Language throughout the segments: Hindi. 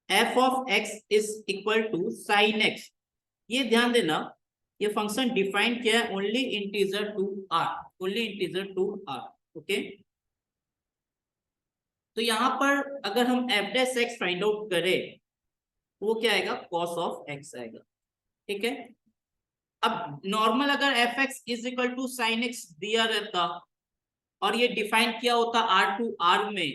F of x is equal to sine x. ये ध्यान देना, ये फंक्शन डिफाइन किया है only integer to R, only integer to R. Okay, तो यहां पर अगर हम f dash x find out करें तो वो क्या आएगा, कॉस ऑफ एक्स आएगा। ठीक है, अब नॉर्मल अगर f x is equal to sine x दिया रहता और ये डिफाइन किया होता आर टू आर में,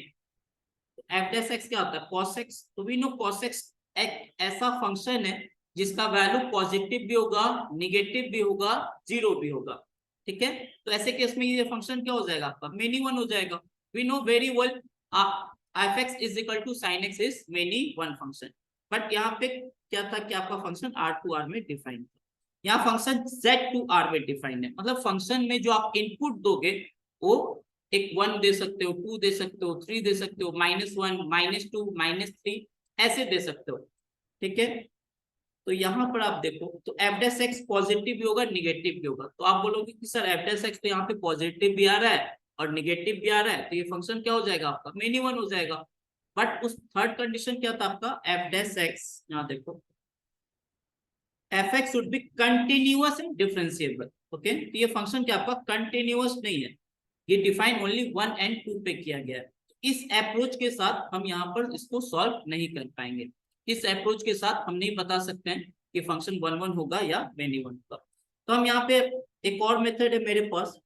एफ डैश एक्स क्या होता है, कॉस एक्स। तो वी नो कॉस एक्स एक ऐसा फंक्शन है जिसका वैल्यू पॉजिटिव भी होगा, निगेटिव भी होगा, जीरो भी होगा। ठीक है, तो ऐसे केस में ये फंक्शन क्या हो जाएगा आपका, मेनी वन हो जाएगा। We know very well f x is equal to sine x is many one function. But यहाँ पे क्या था कि आपका फंक्शन आर टू आर में डिफाइन था, यहाँ फंक्शन जेड टू आर में डिफाइन है। मतलब फंक्शन में जो आप इनपुट दोगे वो एक वन दे सकते हो, टू दे सकते हो, थ्री दे सकते हो, -1, -2, -3 ऐसे दे सकते हो। ठीक है, तो यहां पर आप देखो तो एफ डैश एक्स पॉजिटिव भी होगा, निगेटिव भी होगा। तो आप बोलोगे कि सर एफ डैश एक्स तो यहाँ पे पॉजिटिव भी आ रहा है और निगेटिव भी आ रहा है, तो ये फंक्शन क्या हो जाएगा आपका, मेनी वन हो जाएगा। बट उस थर्ड कंडीशन क्या था आपका, एफ डैश एक्स, यहाँ देखो F x should be continuous and differentiable. Okay, तो ये फंक्शन क्या आपका कंटिन्यूअस नहीं है, ये डिफाइन ओनली 1 और 2 पे किया गया है। इस अप्रोच के साथ हम यहाँ पर इसको सॉल्व नहीं कर पाएंगे। इस अप्रोच के साथ हम नहीं बता सकते हैं कि फंक्शन 1 1 होगा या मेनी वन होगा। तो हम यहाँ पे एक और मेथड है मेरे पास,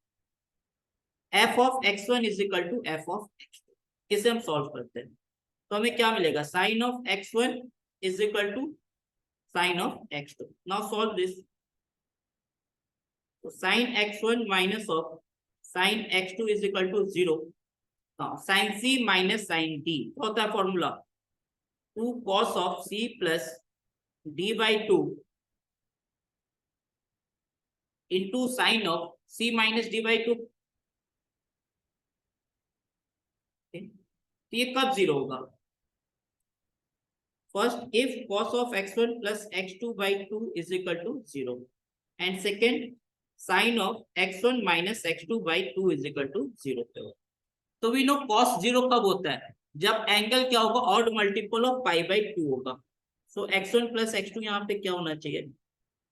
F of X one is equal to F of X two. इसे हम सॉल्व करते हैं तो हमें क्या मिलेगा, sine of X one is equal to sine of X two. Now solve this. तो sine X one minus of sine X two is equal to 0। Sine C minus sine D होता है formula, 2 cos of C plus D by 2 into sign of C minus D by 2। तो ये कब 0 होगा, first if cos of x1 plus x2 by 2 is equal to 0 and second sin of x1 minus x2 by 2 is equal to 0 पे होगा। तो वी नो cos 0 कब होता है, जब एंगल क्या होगा, odd multiple of pi by 2 होगा। सो x1 प्लस x2 यहाँ पे क्या होना चाहिए,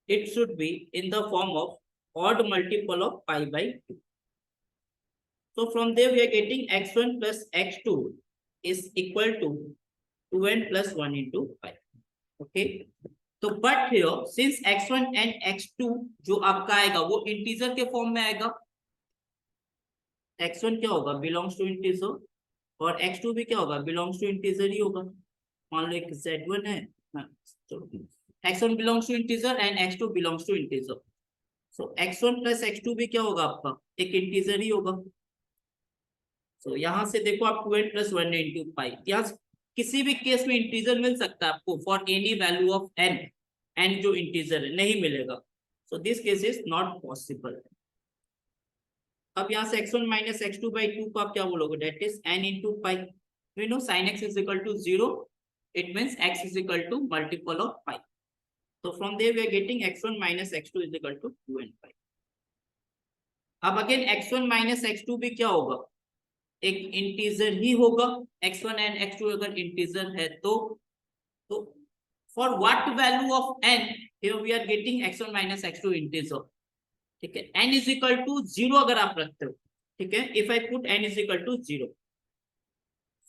it should be in the form of odd multiple of pi by 2। so from there we are getting x1 plus x2 is equal to 2n plus 1 into 5। okay, तो but here since x1 and x2 जो आपका आएगा वो इंटीजर के फॉर्म में आएगा, x1 क्या होगा, बिलोंग्स टू इंटीजर, और x2 भी क्या होगा, बिलोंग्स टू इंटीजर ही होगा। मान लो एक z1 है, x1 belongs to integer and x2 belongs to integer. So x1 plus x2 भी क्या होगा आपका, एक इंटीजर ही होगा। सो यहां से देखो आप 2n plus 1 into 5, यहाँ किसी भी केस में इंटीजर मिल सकता है आपको for any value of n, n जो इंटीजर है नहीं मिलेगा। So this case is not possible. अब यहाँ से x1 माइनस x2 बाई 2 को आप क्या बोलोगे, that is n into pi। We know sin x is equal to 0, it means x is equal to multiple of pi। so from there we are getting x1 minus x2 is equal to 2n pi। अब अगेन x1 माइनस x2 भी क्या होगा, एक इंटीजर ही होगा। x1 एंड x2 अगर इंटीजर है तो for what value of n here we are getting x1 minus x2 integer. ठीक है, n इज इक्वल टू 0 अगर आप रखते हो, ठीक है, if I put n is equal to 0,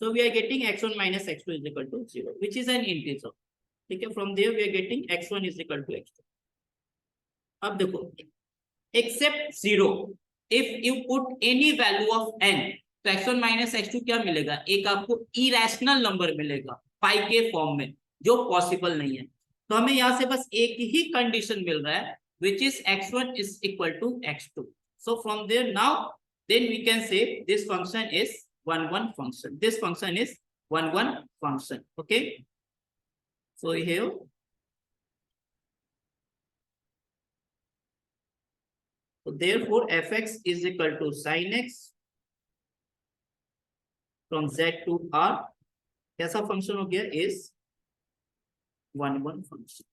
so we are getting x1 minus x2 is equal to 0 which is an integer. ठीक है, from there we are getting x1 is equal to x2। अब देखो except 0 if you put any value of n, तो x1 माइनस x2 क्या मिलेगा, एक आपको इरेशनल नंबर मिलेगा पाई के फॉर्म में, जो पॉसिबल नहीं है। तो हमें यहां से बस एक ही कंडीशन मिल रहा है which is x1 is equal to x2। so from there now then we can say this function is 1 1 function, this function is 1 1 function। okay, so here so therefore fx is equal to sin x from z to r, कैसा फंक्शन हो गया, इज 1 1 फंक्शन।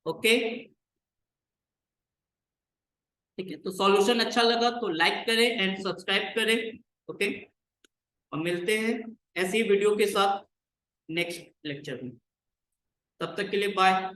ओके, ठीक है, तो सॉल्यूशन अच्छा लगा तो लाइक करें एंड सब्सक्राइब करें। ओके, और मिलते हैं ऐसी वीडियो के साथ नेक्स्ट लेक्चर में। तब तक के लिए बाय।